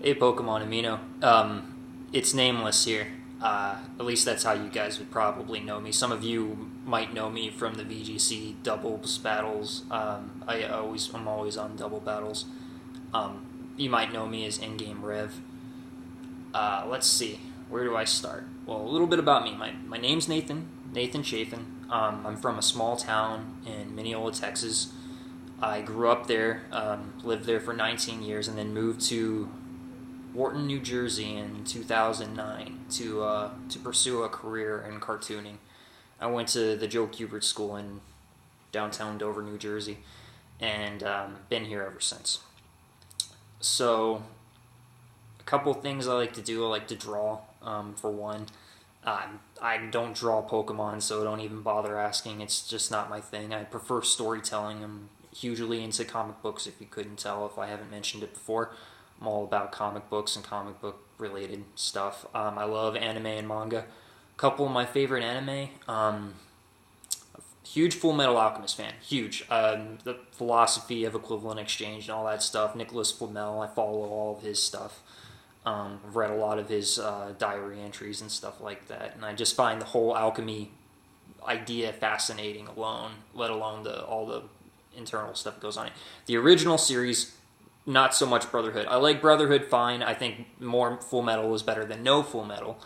Hey, Pokemon Amino. It's nameless here. At least that's how you guys would probably know me. Some of you might know me from the VGC doubles battles. I'm always on double battles. You might know me as In-Game Rev. Let's see. Where do I start? Well, a little bit about me. My name's Nathan Chafin. I'm from a small town in Mineola, Texas. I grew up there, lived there for 19 years, and then moved to Wharton, New Jersey in 2009 to pursue a career in cartooning. I went to the Joe Kubert School in downtown Dover, New Jersey, and been here ever since. So, a couple things I like to do. I like to draw, for one. I don't draw Pokemon, so don't even bother asking. It's just not my thing. I prefer storytelling. I'm hugely into comic books, if you couldn't tell, if I haven't mentioned it before. I'm all about comic books and comic book related stuff. I love anime and manga. A couple of my favorite anime. Huge Full Metal Alchemist fan. Huge. The philosophy of equivalent exchange and all that stuff. Nicholas Flamel. I follow all of his stuff. I've read a lot of his diary entries and stuff like that, and I just find the whole alchemy idea fascinating alone, let alone all the internal stuff that goes on. The original series, not so much Brotherhood. I like Brotherhood fine. I think more Full Metal is better than no Full Metal,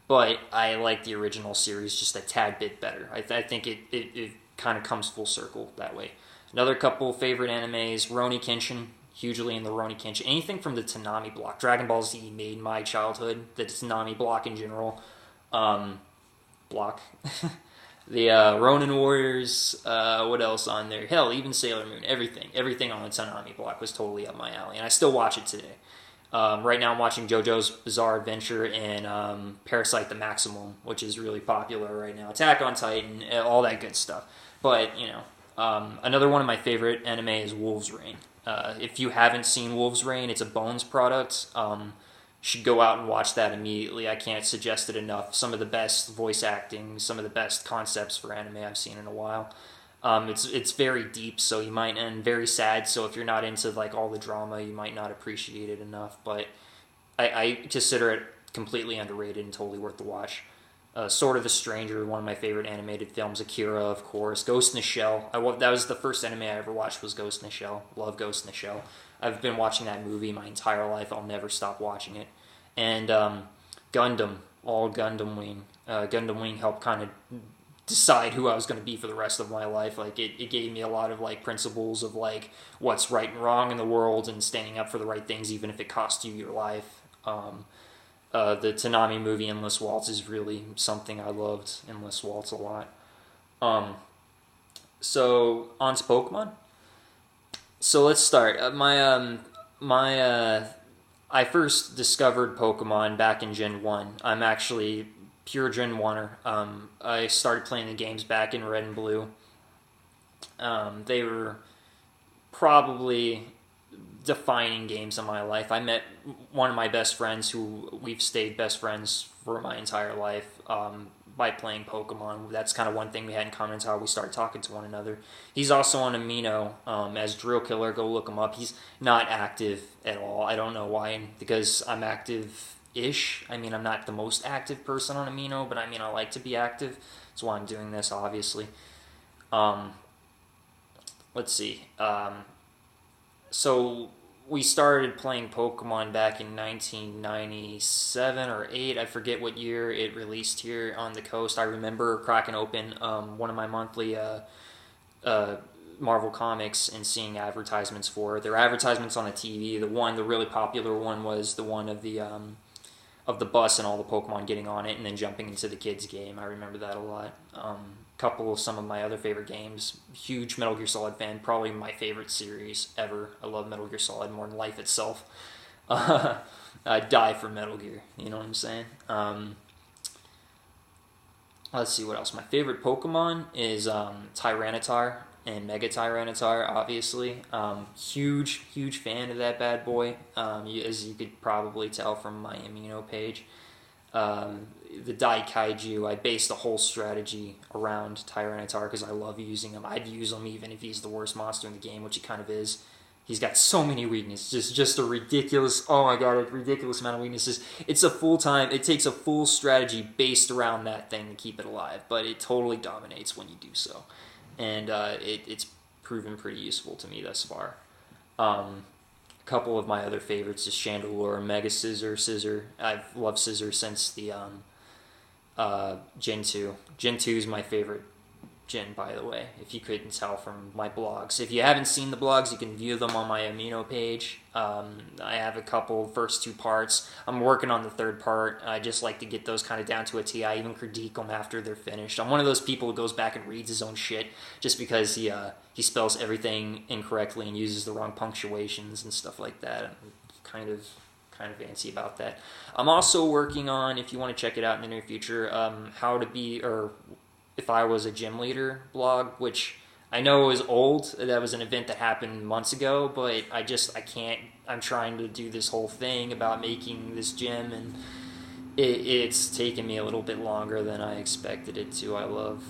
but I like the original series just a tad bit better. I think it kind of comes full circle that way. Another couple favorite animes, Rurouni Kenshin. Hugely in the Rurouni Kenshin. Anything from the Toonami block. Dragon Ball Z made my childhood. The Toonami block in general. Block. The Ronin Warriors. What else on there? Hell, even Sailor Moon. Everything. Everything on the Toonami block was totally up my alley. And I still watch it today. Right now I'm watching JoJo's Bizarre Adventure and Parasite the Maximum, which is really popular right now. Attack on Titan. All that good stuff. But, another one of my favorite anime is Wolves Rain. If you haven't seen Wolves Rain, it's a Bones product. You should go out and watch that immediately. I can't suggest it enough. Some of the best voice acting, some of the best concepts for anime I've seen in a while. It's very deep, so you might, and very sad. So if you're not into like all the drama, you might not appreciate it enough. But I consider it completely underrated and totally worth the watch. Sword of the Stranger, one of my favorite animated films. Akira, of course. Ghost in the Shell. That was the first anime I ever watched was Ghost in the Shell. Love Ghost in the Shell. I've been watching that movie my entire life. I'll never stop watching it. And Gundam, all Gundam Wing. Gundam Wing helped kind of decide who I was going to be for the rest of my life. Like it gave me a lot of like principles of like what's right and wrong in the world and standing up for the right things even if it costs you your life. The Toonami movie Endless Waltz is really something I loved. Endless Waltz a lot. So on to Pokemon. So let's start. I first discovered Pokemon back in Gen 1. I'm actually pure Gen 1er. I started playing the games back in Red and Blue. They were probably defining games in my life. I met one of my best friends who we've stayed best friends for my entire life by playing Pokemon. That's kind of one thing we had in common is how we started talking to one another. He's also on Amino as Drill Killer. Go look him up. He's not active at all. I don't know why, because I'm active-ish. I mean, I'm not the most active person on Amino, but I mean, I like to be active. That's why I'm doing this, obviously. Let's see. So we started playing Pokemon back in 1997 or 8. I forget what year it released here on the coast. I remember cracking open one of my monthly Marvel comics and seeing advertisements for it. There were advertisements on the TV. The really popular one was the one of the bus and all the Pokemon getting on it and then jumping into the kids' game. I remember that a lot. Couple of some of my other favorite games. Huge Metal Gear Solid fan. Probably my favorite series ever. I love Metal Gear Solid more than life itself. I'd die for Metal Gear. You know what I'm saying? Let's see what else. My favorite Pokemon is Tyranitar and Mega Tyranitar, obviously. Huge fan of that bad boy. As you could probably tell from my Amino page. The Daikaiju, I based the whole strategy around Tyranitar because I love using him. I'd use him even if he's the worst monster in the game, which he kind of is. He's got so many weaknesses, just a ridiculous, oh my god, a ridiculous amount of weaknesses. It takes a full strategy based around that thing to keep it alive, but it totally dominates when you do so. And it's proven pretty useful to me thus far. A couple of my other favorites is Chandelure, Mega Scissor. I've loved Scissor since the Gen 2. Gen 2 is my favorite Gen, by the way, if you couldn't tell from my blogs. If you haven't seen the blogs, you can view them on my Amino page. I have a couple, first 2 parts. I'm working on the 3rd part. I just like to get those kind of down to a T. I even critique them after they're finished. I'm one of those people who goes back and reads his own shit just because he spells everything incorrectly and uses the wrong punctuations and stuff like that. I'm kind of antsy about that. I'm also working on, if you want to check it out in the near future, how to be, or if I was a gym leader blog, which I know is old. That was an event that happened months ago, but I can't. I'm trying to do this whole thing about making this gym, and it's taken me a little bit longer than I expected it to. I love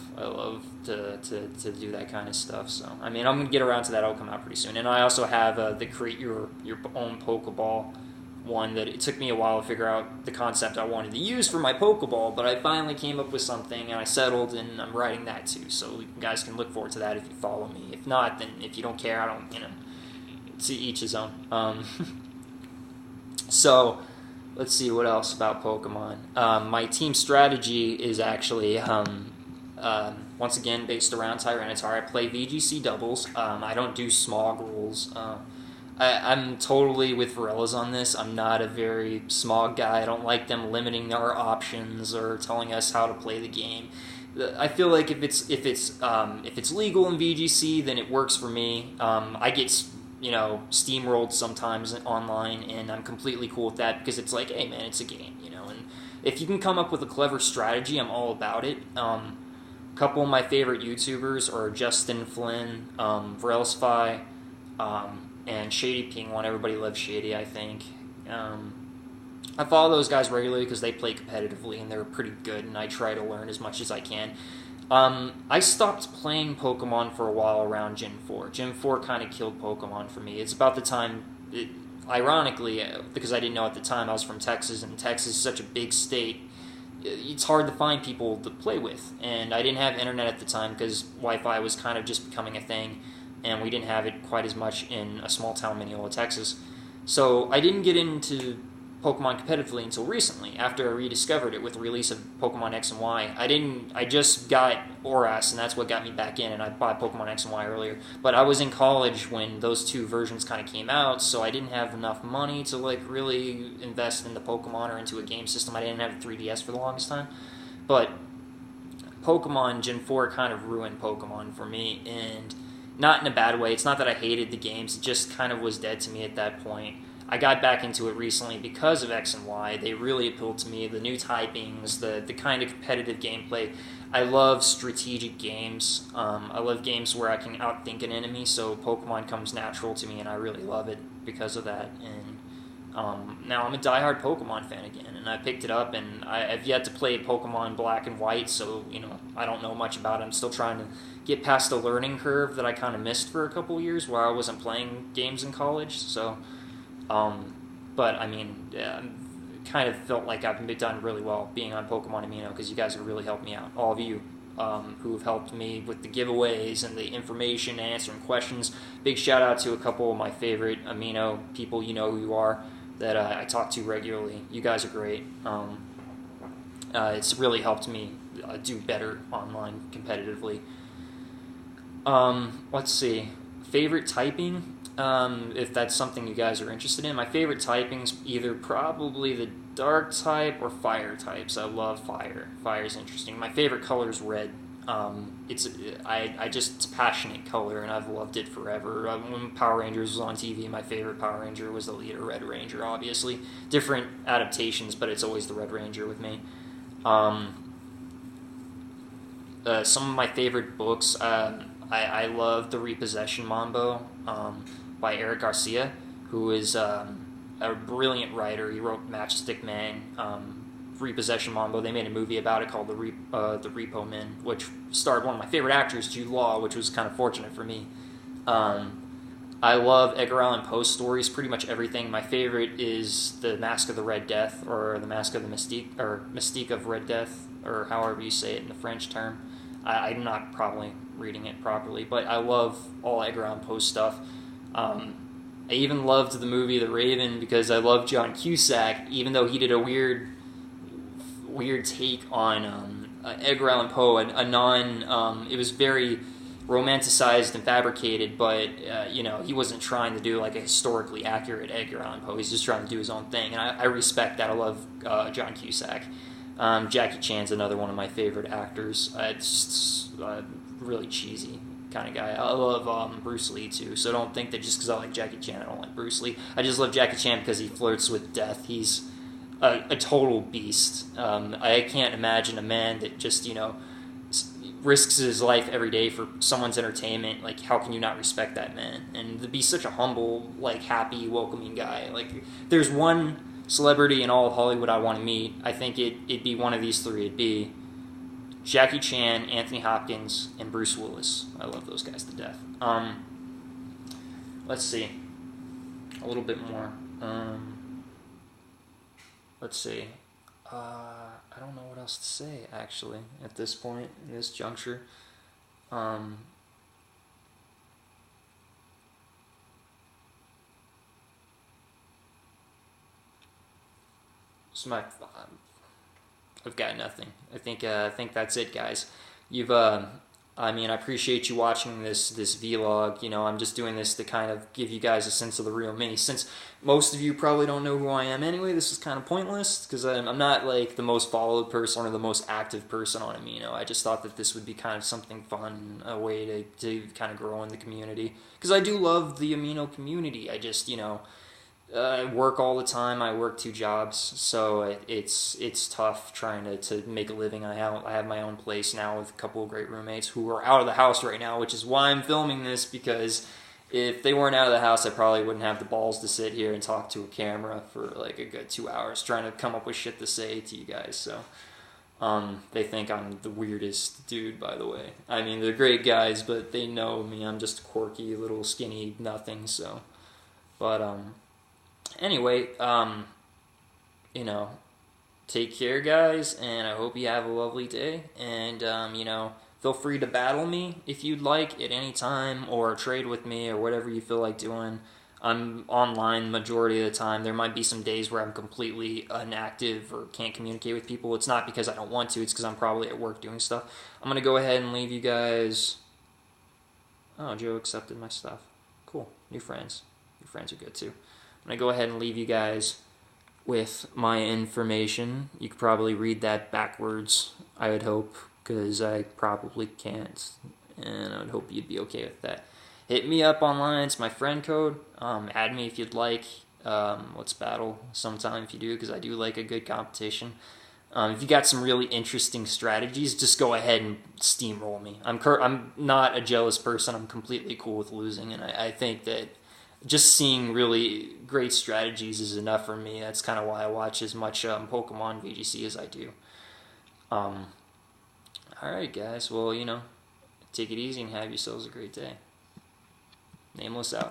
to do that kind of stuff. So I mean, I'm gonna get around to that. It'll come out pretty soon. And I also have the create your own Pokeball one that it took me a while to figure out the concept I wanted to use for my Pokeball, but I finally came up with something and I settled, and I'm writing that too. So you guys can look forward to that if you follow me. If not, then if you don't care, I don't, to each his own. So let's see what else about Pokemon. My team strategy is actually once again based around Tyranitar. I play VGC doubles. I don't do smog rules. I'm totally with Varela's on this. I'm not a very smog guy. I don't like them limiting our options or telling us how to play the game. I feel like if it's legal in VGC, then it works for me. I get steamrolled sometimes online, and I'm completely cool with that because it's like, hey man, it's a game, And if you can come up with a clever strategy, I'm all about it. A couple of my favorite YouTubers are Justin Flynn, Varelsify, and Shady Ping1. Everybody loves Shady, I think. I follow those guys regularly because they play competitively and they're pretty good, and I try to learn as much as I can. I stopped playing Pokemon for a while around Gen 4. Gen 4 kind of killed Pokemon for me. It's about the time, ironically, because I didn't know at the time, I was from Texas, and Texas is such a big state, it's hard to find people to play with. And I didn't have internet at the time because Wi-Fi was kind of just becoming a thing, and we didn't have it quite as much in a small town, Mineola, Texas. So I didn't get into Pokemon competitively until recently, after I rediscovered it with the release of Pokemon X and Y. I just got Oras, and that's what got me back in, and I bought Pokemon X and Y earlier. But I was in college when those 2 versions kind of came out, so I didn't have enough money to really invest in the Pokemon or into a game system. I didn't have a 3DS for the longest time. But Pokemon Gen 4 kind of ruined Pokemon for me, and not in a bad way. It's not that I hated the games, it just kind of was dead to me at that point. I got back into it recently because of X and Y. They really appealed to me. The new typings, the kind of competitive gameplay. I love strategic games. I love games where I can outthink an enemy, so Pokemon comes natural to me, and I really love it because of that. And now I'm a diehard Pokemon fan again, and I picked it up, and I've yet to play Pokemon Black and White, so I don't know much about it. I'm still trying to get past a learning curve that I kind of missed for a couple years while I wasn't playing games in college. So, but I mean, kind of felt like I've done really well being on Pokemon Amino because you guys have really helped me out. All of you who have helped me with the giveaways and the information and answering questions. Big shout out to a couple of my favorite Amino people, you know who you are, that I talk to regularly. You guys are great. It's really helped me do better online competitively. Let's see. Favorite typing? If that's something you guys are interested in. My favorite typing's either probably the dark type or fire types. I love fire. Fire's interesting. My favorite color is red. It's a passionate color, and I've loved it forever. When Power Rangers was on TV, my favorite Power Ranger was the leader, Red Ranger, obviously. Different adaptations, but it's always the Red Ranger with me. Some of my favorite books, I love The Repossession Mambo by Eric Garcia, who is a brilliant writer. He wrote Matchstick Man, Repossession Mambo. They made a movie about it called The Repo Men, which starred one of my favorite actors, Jude Law, which was kind of fortunate for me. I love Edgar Allan Poe stories, pretty much everything. My favorite is The Mask of the Red Death, or The Mask of the Mystique, or Mystique of Red Death, or however you say it in the French term. I'm not probably reading it properly, but I love all Edgar Allan Poe stuff. I even loved the movie The Raven because I love John Cusack, even though he did a weird take on Edgar Allan Poe, a non. It was very romanticized and fabricated, but he wasn't trying to do like a historically accurate Edgar Allan Poe. He's just trying to do his own thing, and I respect that. I love John Cusack. Jackie Chan's another one of my favorite actors. It's really cheesy kind of guy. I love Bruce Lee too, so don't think that just because I like Jackie Chan I don't like Bruce Lee. I just love Jackie Chan because he flirts with death. He's a total beast. I can't imagine a man that just risks his life every day for someone's entertainment. Like, how can you not respect that man? And to be such a humble, like, happy, welcoming guy. Like, there's one celebrity in all of Hollywood I want to meet. I think it'd be one of these three. It'd be Jackie Chan, Anthony Hopkins, and Bruce Willis. I love those guys to death. Let's see. A little bit more. Let's see. I don't know what else to say, actually, at this point, in this juncture. So I've got nothing. I think that's it, guys. I appreciate you watching this vlog. I'm just doing this to kind of give you guys a sense of the real me. Since most of you probably don't know who I am anyway, this is kind of pointless because I'm not like the most followed person or the most active person on Amino. I just thought that this would be kind of something fun, a way to kind of grow in the community. Because I do love the Amino community. I just, I work all the time. I work 2 jobs, so it's tough trying to make a living. I have my own place now with a couple of great roommates who are out of the house right now, which is why I'm filming this, because if they weren't out of the house, I probably wouldn't have the balls to sit here and talk to a camera for like a good 2 hours trying to come up with shit to say to you guys. So they think I'm the weirdest dude, by the way. I mean, they're great guys, but they know me. I'm just a quirky, little skinny nothing. So, but anyway, take care, guys, and I hope you have a lovely day. And, feel free to battle me if you'd like at any time, or trade with me, or whatever you feel like doing. I'm online majority of the time. There might be some days where I'm completely inactive or can't communicate with people. It's not because I don't want to. It's because I'm probably at work doing stuff. I'm going to go ahead and leave you guys. Oh, Joe accepted my stuff. Cool. New friends. Your friends are good, too. I'm going to go ahead and leave you guys with my information. You could probably read that backwards, I would hope, because I probably can't, and I would hope you'd be okay with that. Hit me up online. It's my friend code. Add me if you'd like. Let's battle sometime if you do, because I do like a good competition. If you got some really interesting strategies, just go ahead and steamroll me. I'm not a jealous person. I'm completely cool with losing, and I think that just seeing really great strategies is enough for me. That's kind of why I watch as much Pokemon VGC as I do. Alright, guys. Well, take it easy and have yourselves a great day. Nameless out.